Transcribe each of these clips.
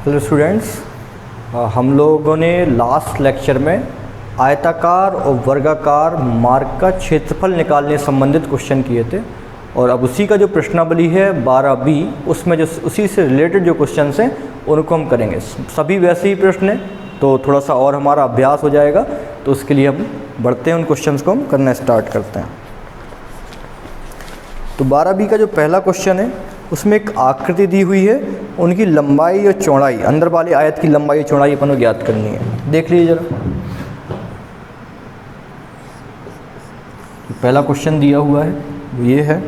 Hello students, हम लोगों ने लास्ट लेक्चर में आयताकार और वर्गाकार मार्ग का क्षेत्रफल निकालने संबंधित क्वेश्चन किए थे और अब उसी का जो प्रश्नावली है 12B, उसमें जो उसी से रिलेटेड जो क्वेश्चंस हैं उनको हम करेंगे। सभी वैसे ही प्रश्न हैं तो थोड़ा सा और हमारा अभ्यास हो जाएगा, तो उसके लिए हम बढ़ते हैं, उन क्वेश्चंस को हम करना स्टार्ट करते हैं। तो 12B का जो पहला क्वेश्चन है उसमें एक आकृति दी हुई है, उनकी लंबाई और चौड़ाई, अंदर वाले आयत की लंबाई और चौड़ाई अपन को ज्ञात करनी है। देख लीजिए जरा, तो पहला क्वेश्चन दिया हुआ है वो ये है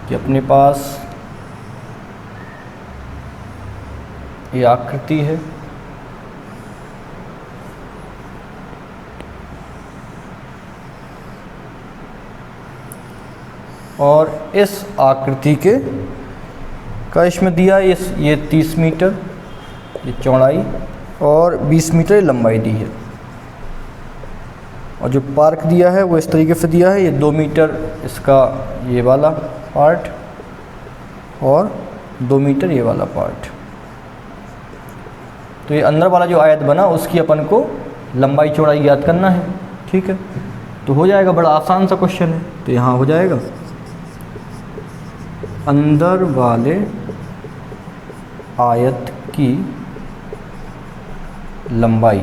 कि अपने पास ये आकृति है, और इस आकृति के का इसमें दिया ये 30 मीटर ये चौड़ाई और 20 मीटर लंबाई दी है, और जो पार्क दिया है वो इस तरीके से दिया है, ये 2 मीटर इसका ये वाला पार्ट और 2 मीटर ये वाला पार्ट। तो ये अंदर वाला जो आयत बना उसकी अपन को लंबाई चौड़ाई ज्ञात करना है। ठीक है, तो हो जाएगा, बड़ा आसान सा क्वेश्चन है। तो यहाँ हो जाएगा अंदर वाले आयत की लंबाई,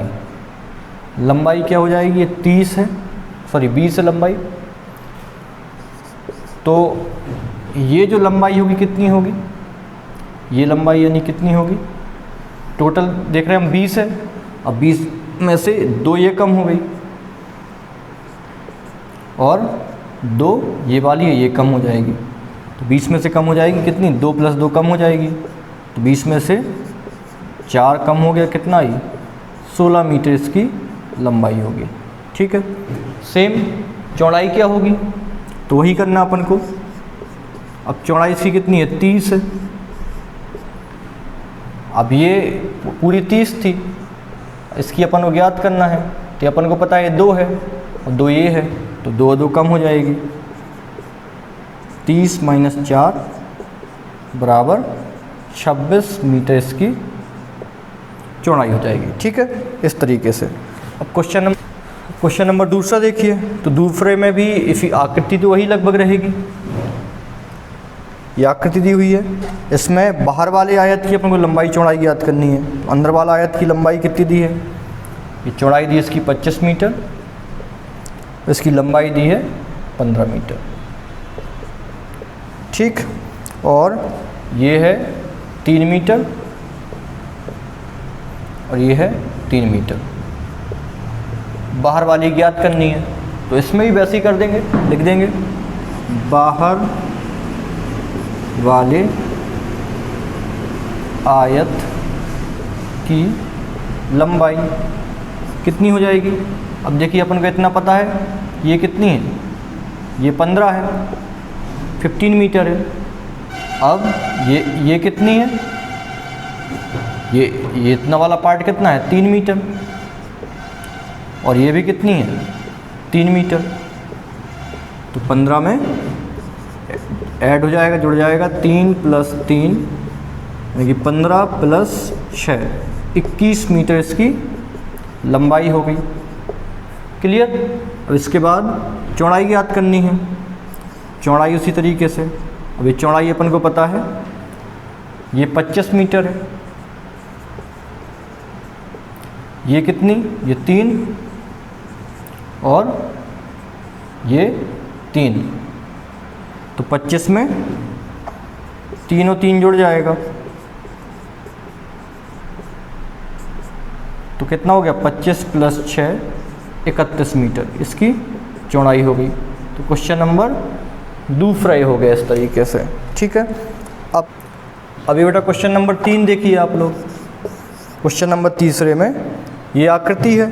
लंबाई क्या हो जाएगी, ये 30 है, सॉरी 20 है लंबाई। तो ये जो लंबाई होगी कितनी होगी, ये लंबाई यानी कितनी होगी, टोटल देख रहे हैं हम 20 है, अब 20 में से 2 ये कम हो गई और 2 ये वाली है, ये कम हो जाएगी। तो 20 में से कम हो जाएगी कितनी, 2 + 2 कम हो जाएगी, तो 20 में से 4 कम हो गया, कितना आई 16 मीटर इसकी लंबाई होगी। ठीक है, सेम चौड़ाई क्या होगी, तो वही करना अपन को। अब चौड़ाई इसकी कितनी है, 30 है। अब ये पूरी 30 थी, इसकी अपन को ज्ञात करना है, तो अपन को पता है 2 है और 2 ये है, तो 2 2 कम हो जाएगी, 30 - 4 बराबर 26 मीटर इसकी चौड़ाई हो जाएगी। ठीक है, इस तरीके से। अब क्वेश्चन नंबर दूसरा देखिए, तो दूसरे में भी इसी आकृति तो वही लगभग रहेगी, ये आकृति दी हुई है, इसमें बाहर वाले आयत की अपन को लंबाई चौड़ाई ज्ञात करनी है। तो अंदर वाला आयत की लंबाई कितनी दी है, ये चौड़ाई दी इसकी 25 मीटर, इसकी लंबाई दी है 15 मीटर। ठीक, और ये है 3 मीटर और ये है 3 मीटर, बाहर वाली ज्ञात करनी है। तो इसमें भी वैसे ही कर देंगे, लिख देंगे बाहर वाले आयत की लंबाई कितनी हो जाएगी। अब देखिए अपन को इतना पता है, ये कितनी है, ये 15 है, 15 मीटर है। अब ये कितनी है, ये इतना वाला पार्ट कितना है, 3 मीटर, और ये भी कितनी है, 3 मीटर। तो 15 में ऐड हो जाएगा, जुड़ जाएगा, 3 + 3 यानी कि 15 + 6 21 मीटर इसकी लंबाई हो गई। क्लियर। अब इसके बाद चौड़ाई ज्ञात करनी है, चौड़ाई उसी तरीके से। अब ये चौड़ाई अपन को पता है, ये 25 मीटर है, ये कितनी, ये 3 और ये 3, तो 25 में 3 और 3 जुड़ जाएगा, तो कितना हो गया, 25 + 6 31 मीटर इसकी चौड़ाई हो गई। तो क्वेश्चन नंबर दूसरा ही हो गया इस तरीके से। ठीक है, अब अभी बेटा क्वेश्चन नंबर 3 देखिए आप लोग। क्वेश्चन नंबर तीसरे में ये आकृति है,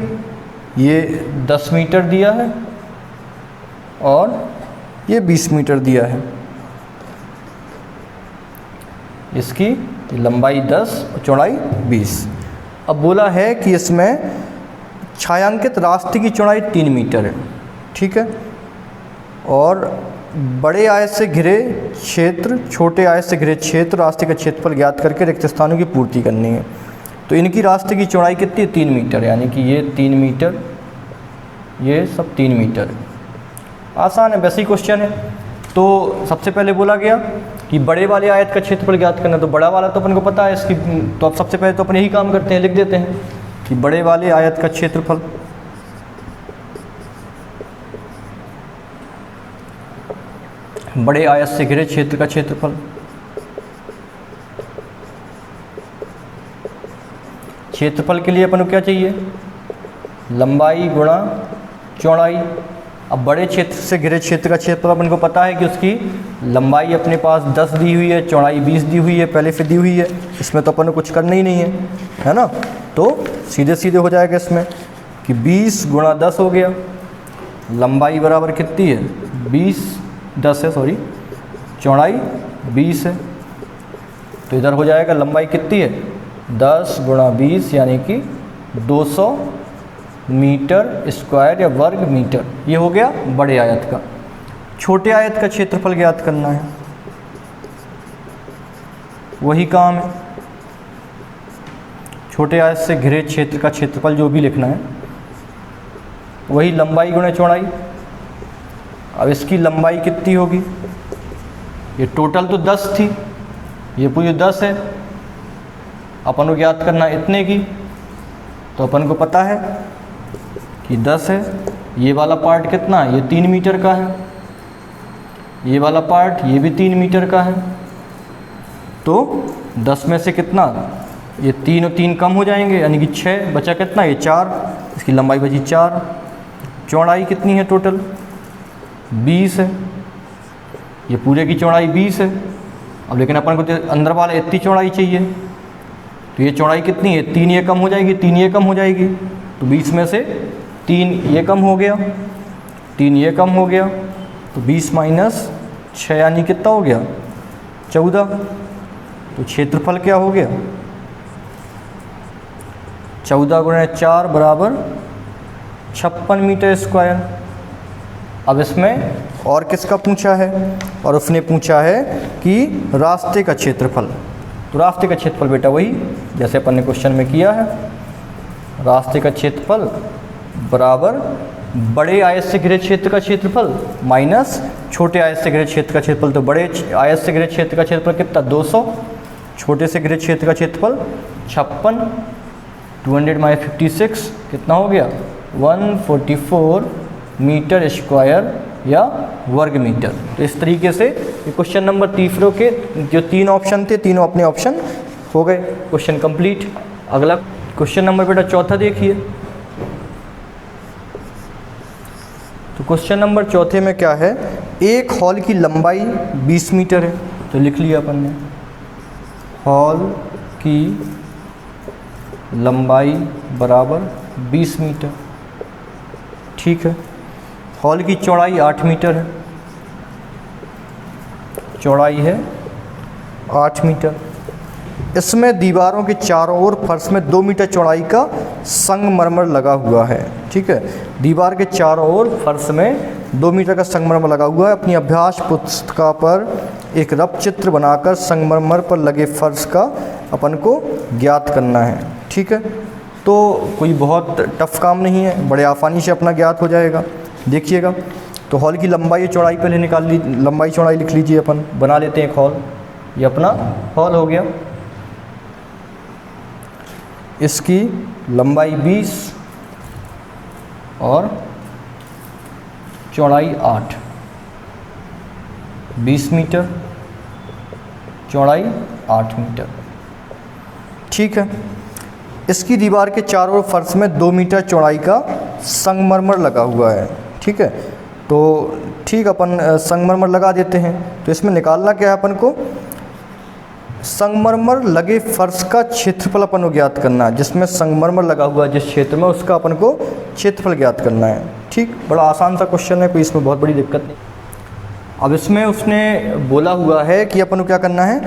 ये 10 मीटर दिया है और ये 20 मीटर दिया है, इसकी लंबाई 10 और चौड़ाई 20। अब बोला है कि इसमें छायांकित रास्ते की चौड़ाई 3 मीटर है। ठीक है, और बड़े आयत से घिरे क्षेत्र, छोटे आयत से घिरे क्षेत्र, रास्ते का क्षेत्रफल ज्ञात करके रिक्त स्थानों की पूर्ति करनी है। तो इनकी रास्ते की चौड़ाई कितनी है? 3 मीटर, यानी कि ये 3 मीटर, ये सब 3 मीटर है। आसान है, वैसे ही क्वेश्चन है। तो सबसे पहले बोला गया कि बड़े वाले आयत का क्षेत्रफल ज्ञात करना, तो बड़ा वाला तो अपन को पता है इसकी, तो अब सबसे पहले तो अपन यही काम करते हैं, लिख देते हैं कि बड़े वाले आयत का क्षेत्रफल बड़े आयत से घिरे क्षेत्र का क्षेत्रफल, क्षेत्रफल के लिए अपन को क्या चाहिए? लंबाई गुणा चौड़ाई। अब बड़े क्षेत्र से घिरे क्षेत्र का क्षेत्रफल अपन को पता है कि उसकी लंबाई अपने पास 10 दी हुई है, चौड़ाई 20 दी हुई है, पहले से दी हुई है, इसमें तो अपन को कुछ करना ही नहीं है ना। तो सीधे सीधे हो जाएगा इसमें कि 20 गुणा 10 हो गया, लंबाई बराबर कितनी है? 10 है, सॉरी, चौड़ाई 20 है। तो इधर हो जाएगा लंबाई कितनी है? 10 गुणा 20 यानी कि 200 मीटर स्क्वायर या वर्ग मीटर। ये हो गया बड़े आयत का। छोटे आयत का क्षेत्रफल ज्ञात करना है, वही काम है। छोटे आयत से घिरे क्षेत्र का क्षेत्रफल जो भी लिखना है, वही लंबाई गुणा चौड़ाई। अब इसकी लंबाई कितनी होगी? ये टोटल तो 10 थी, ये पूरी 10 है, अपन को ज्ञात करना इतने की। तो अपन को पता है कि 10 है, ये वाला पार्ट कितना है? ये 3 मीटर का है, ये वाला पार्ट ये भी 3 मीटर का है। तो 10 में से कितना? ये 3 और 3 कम हो जाएंगे, यानी कि 6 बचा कितना? ये 4, इसकी लंबाई बची 4। चौड़ाई कितनी है टोटल? 20 है, ये पूरे की चौड़ाई 20 है। अब लेकिन अपन को तो अंदर वाला इतनी चौड़ाई चाहिए, तो ये चौड़ाई कितनी है? 3 ये कम हो जाएगी, 3 ये कम हो जाएगी, तो 20 में से 3 ये कम हो गया, 3 ये कम हो गया, तो 20 माइनस 6 यानी कितना हो गया? 14। तो क्षेत्रफल क्या हो गया? 14 गुणा 4 बराबर 56 मीटर स्क्वायर। अब इसमें और किसका पूछा है? और उसने पूछा है कि रास्ते का क्षेत्रफल। तो रास्ते का क्षेत्रफल बेटा वही जैसे अपन ने क्वेश्चन में किया है, रास्ते का क्षेत्रफल बराबर बड़े आयत से घिरे क्षेत्र का क्षेत्रफल माइनस छोटे आयत से घिरे क्षेत्र का क्षेत्रफल। तो बड़े आयत से घिरे क्षेत्र का क्षेत्रफल कितना? 200, छोटे से घिरे क्षेत्र का क्षेत्रफल 56, 200 माइनस 56 कितना हो गया? 144 मीटर स्क्वायर या वर्ग मीटर। तो इस तरीके से ये क्वेश्चन नंबर तीसरे के जो 3 ऑप्शन थे, तीनों अपने ऑप्शन हो गए, क्वेश्चन कंप्लीट। अगला क्वेश्चन नंबर बेटा चौथा देखिए। तो क्वेश्चन नंबर चौथे में क्या है? एक हॉल की लंबाई 20 मीटर है, तो लिख लिया अपन ने, हॉल की लंबाई बराबर 20 मीटर, ठीक है। हॉल की चौड़ाई 8 मीटर है, चौड़ाई है 8 मीटर। इसमें दीवारों के चारों ओर फर्श में 2 मीटर चौड़ाई का संगमरमर लगा हुआ है, ठीक है। दीवार के चारों ओर फर्श में 2 मीटर का संगमरमर लगा हुआ है। अपनी अभ्यास पुस्तिका पर एक रफ चित्र बनाकर संगमरमर पर लगे फर्श का अपन को ज्ञात करना है, ठीक है। तो कोई बहुत टफ काम नहीं है, बड़े आसानी से अपना ज्ञात हो जाएगा। देखिएगा, तो हॉल की लंबाई चौड़ाई पहले निकाल ली, लंबाई चौड़ाई लिख लीजिए, अपन बना लेते हैं एक हॉल। ये अपना हॉल हो गया, इसकी लंबाई 20 और चौड़ाई 8, 20 मीटर, चौड़ाई 8 मीटर, ठीक है। इसकी दीवार के चारों ओर फर्श में 2 मीटर चौड़ाई का संगमरमर लगा हुआ है, ठीक है। तो ठीक, अपन संगमरमर लगा देते हैं। तो इसमें निकालना क्या है अपन को? संगमरमर लगे फर्श का क्षेत्रफल अपन को ज्ञात करना है। जिसमें संगमरमर लगा हुआ है जिस क्षेत्र में, उसका अपन को क्षेत्रफल ज्ञात करना है, ठीक। बड़ा आसान सा क्वेश्चन है, कोई इसमें बहुत बड़ी दिक्कत नहीं। अब इसमें उसने बोला हुआ है कि अपन को क्या करना है,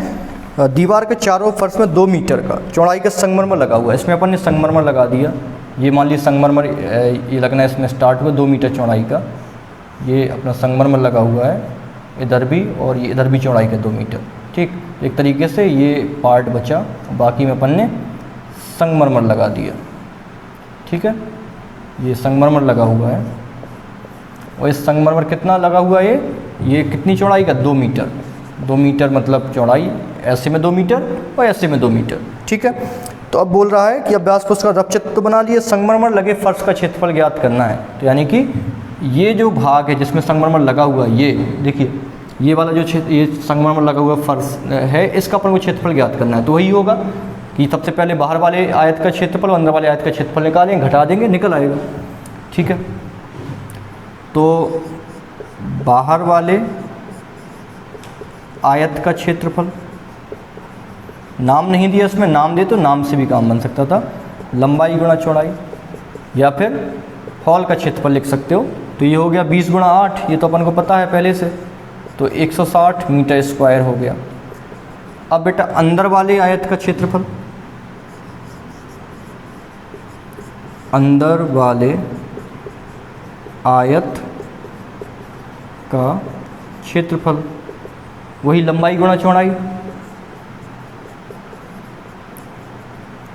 दीवार के चारों फर्श में 2 मीटर का चौड़ाई का संगमरमर लगा हुआ है। इसमें अपन ने संगमरमर लगा दिया, ये मान लीजिए संगमरमर ये लगना है, इसमें स्टार्ट हुआ 2 मीटर चौड़ाई का, ये अपना संगमरमर लगा हुआ है इधर भी, और ये इधर भी चौड़ाई का 2 मीटर। ठीक, एक तरीके से ये पार्ट बचा, बाकी में अपन ने संगमरमर लगा दिया। ठीक है, ये संगमरमर लगा हुआ है, और इस संगमरमर कितना लगा हुआ है, ये कितनी चौड़ाई का, 2 मीटर। 2 मीटर मतलब चौड़ाई, ऐसे में 2 मीटर और ऐसे में 2 मीटर। ठीक है, तो अब बोल रहा है कि अभ्यास पुस्तक का रफचित्र तो बना लिए, संगमरमर लगे फर्श का क्षेत्रफल ज्ञात करना है। तो यानी कि ये जो भाग है जिसमें संगमरमर लगा हुआ है, ये देखिए, ये वाला जो क्षेत्र, ये संगमरमर लगा हुआ फर्श है, इसका अपन को क्षेत्रफल ज्ञात करना है। तो वही होगा कि सबसे पहले बाहर वाले आयत का क्षेत्रफल और अंदर वाले आयत का क्षेत्रफल निकालें, घटा देंगे, निकल आएगा। ठीक है, तो बाहर वाले आयत का क्षेत्रफल, नाम नहीं दिया इसमें, नाम दे तो नाम से भी काम बन सकता था, लंबाई गुणा चौड़ाई, या फिर हॉल का क्षेत्रफल लिख सकते हो। तो ये हो गया 20 गुणा 8, ये तो अपन को पता है पहले से, तो 160 मीटर स्क्वायर हो गया। अब बेटा अंदर वाले आयत का क्षेत्रफल, अंदर वाले आयत का क्षेत्रफल, वही लंबाई गुणा चौड़ाई।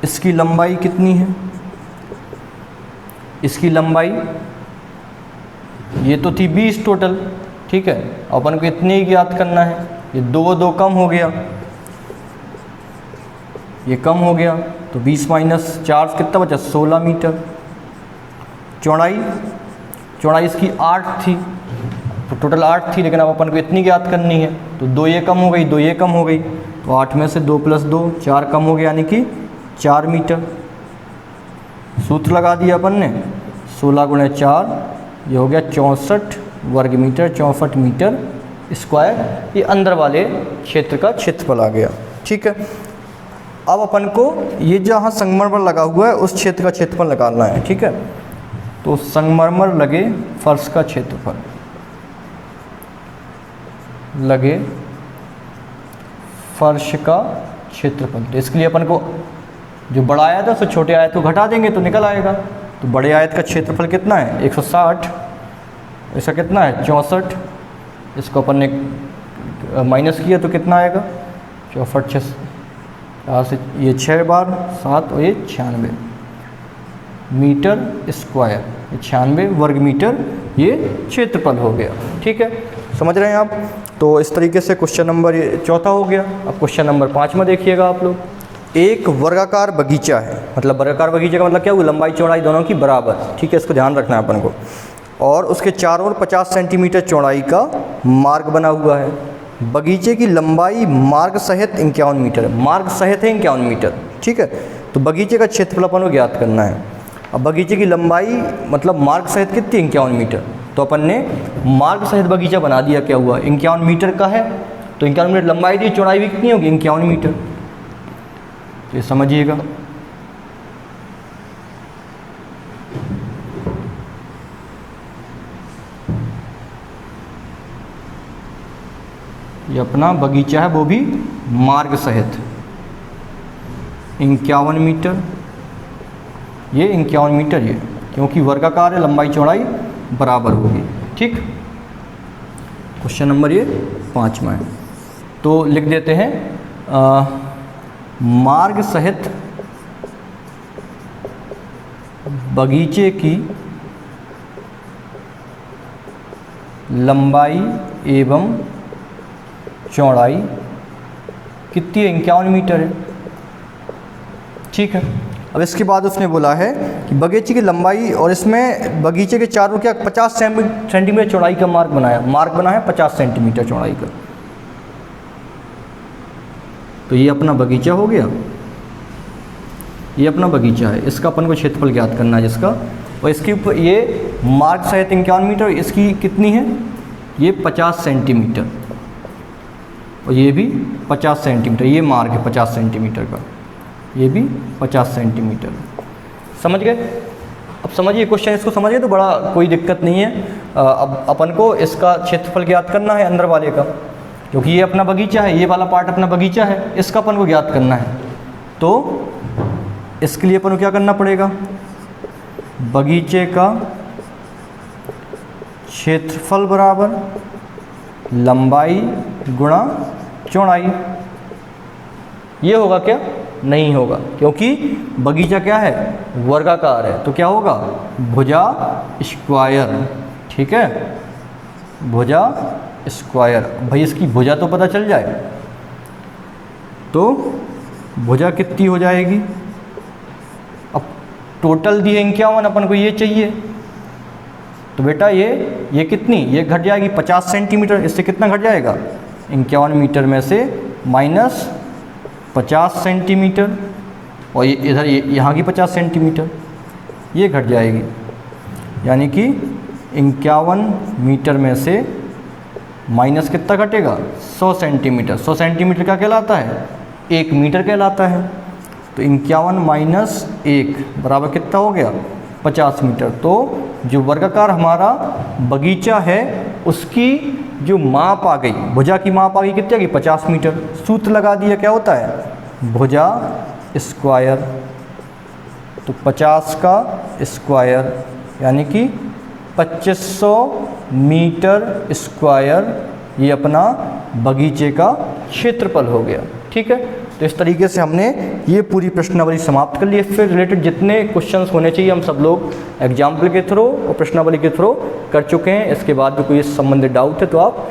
इसकी लंबाई कितनी है, इसकी लंबाई ये तो थी 20 टोटल। ठीक है, अपन को इतने ही ज्ञात करना है, ये 2 कम हो गया, ये कम हो गया, तो 20 माइनस 4 कितना बचा, 16 मीटर। चौड़ाई, चौड़ाई इसकी 8 थी, तो टोटल 8 थी, लेकिन अब अपन को इतनी ज्ञात करनी है, तो 2 ये कम हो गई, 2 ये कम हो गई, तो 8 में से 2 + 2 4 कम हो गया, यानी कि 4 मीटर। सूत्र लगा दिया अपन ने, 16 गुणे 4, ये हो गया 64 वर्ग मीटर, 64 मीटर स्क्वायर। ये अंदर वाले क्षेत्र का क्षेत्रफल आ गया। ठीक है, अब अपन को ये जहाँ संगमरमर लगा हुआ है उस क्षेत्र का क्षेत्रफल निकालना है। ठीक है, तो संगमरमर लगे फर्श का क्षेत्रफल, लगे फर्श का क्षेत्रफल। तो इसके लिए अपन को जो बड़ा आयत है उससे छोटे आयत को घटा देंगे तो निकल आएगा। तो बड़े आयत का क्षेत्रफल कितना है, 160, इसका कितना है 64, इसको अपन ने माइनस किया तो कितना आएगा 64, यहाँ से ये 6 बार 7 और ये 96 मीटर स्क्वायर, 96 वर्ग मीटर ये क्षेत्रफल हो गया। ठीक है, समझ रहे हैं आप। तो इस तरीके से क्वेश्चन नंबर ये चौथा हो गया। अब क्वेश्चन नंबर 5 में देखिएगा आप लोग, एक वर्गाकार बगीचा है, मतलब वर्गाकार बगीचे का मतलब क्या हुआ, लंबाई चौड़ाई दोनों की बराबर। ठीक है, इसको ध्यान रखना है अपन को। और उसके चारों ओर 50 सेंटीमीटर चौड़ाई का मार्ग बना हुआ है। बगीचे की लंबाई मार्ग सहित 51 मीटर है, मार्ग सहित है 51 मीटर। ठीक है, तो बगीचे का क्षेत्रफल अपन को ज्ञात करना है। अब बगीचे की लंबाई मतलब मार्ग सहित कितनी, 51 मीटर। तो अपन ने मार्ग सहित बगीचा बना दिया, क्या हुआ 51 मीटर का है, तो 51 मीटर लंबाई दी, चौड़ाई भी कितनी होगी 51 मीटर। तो ये समझिएगा। ये अपना बगीचा है, वो भी मार्ग सहित 51 मीटर, ये 51 मीटर, ये क्योंकि वर्गाकार है, लंबाई चौड़ाई बराबर होगी। ठीक, क्वेश्चन नंबर ये 5 में है, तो लिख देते हैं मार्ग सहित बगीचे की लंबाई एवं चौड़ाई कितनी है, 51 मीटर है। ठीक है, अब इसके बाद उसने बोला है कि बगीचे की लंबाई, और इसमें बगीचे के चारों क्या 50 सेंटीमीटर चौड़ाई का मार्ग बनाया, मार्ग बना है 50 सेंटीमीटर चौड़ाई का। तो ये अपना बगीचा हो गया, ये अपना बगीचा है, इसका अपन को क्षेत्रफल ज्ञात करना है जिसका, और इसके ऊपर ये मार्ग सहित 51 मीटर, इसकी कितनी है, ये 50 सेंटीमीटर, और ये भी 50 सेंटीमीटर, ये मार्ग है 50 सेंटीमीटर का, ये भी 50 सेंटीमीटर। समझ गए। अब समझिए क्वेश्चन, इसको समझिए तो बड़ा कोई दिक्कत नहीं है। अब अपन को इसका क्षेत्रफल ज्ञात करना है अंदर वाले का, क्योंकि ये अपना बगीचा है, ये वाला पार्ट अपना बगीचा है, इसका अपन को ज्ञात करना है। तो इसके लिए अपन को क्या करना पड़ेगा, बगीचे का क्षेत्रफल बराबर लंबाई गुणा चौड़ाई। ये होगा क्या? नहीं होगा, क्योंकि बगीचा क्या है? वर्गाकार है। तो क्या होगा? भुजा स्क्वायर। ठीक है, भुजा स्क्वायर। भाई इसकी भुजा तो पता चल जाए, तो भुजा कितनी हो जाएगी? अब टोटल दी है 51, अपन को ये चाहिए, तो बेटा ये कितनी, ये घट जाएगी 50 सेंटीमीटर। इससे कितना घट जाएगा? 51 मीटर में से माइनस 50 सेंटीमीटर, और ये इधर यहाँ की 50 सेंटीमीटर, ये घट जाएगी। यानी कि 51 मीटर में से माइनस कितना घटेगा? 100 सेंटीमीटर। 100 सेंटीमीटर क्या कहलाता है? 1 मीटर कहलाता है। तो 51 माइनस 1 बराबर कितना हो गया? 50 मीटर। तो जो वर्गाकार हमारा बगीचा है उसकी जो माप आ गई, भुजा की माप आ गई कितनी आ गई? 50 मीटर। सूत्र लगा दिया, क्या होता है? भुजा स्क्वायर। तो 50 का स्क्वायर यानी कि 2500 मीटर स्क्वायर, ये अपना बगीचे का क्षेत्रफल हो गया। ठीक है, तो इस तरीके से हमने ये पूरी प्रश्नावली समाप्त कर ली। इससे रिलेटेड जितने क्वेश्चंस होने चाहिए हम सब लोग एग्जाम्पल के थ्रू और प्रश्नावली के थ्रू कर चुके हैं। इसके बाद भी कोई इस संबंधित डाउट है तो आप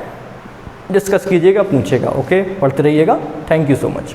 डिस्कस कीजिएगा, पूछिएगा। ओके, पढ़ते रहिएगा। Thank you so much.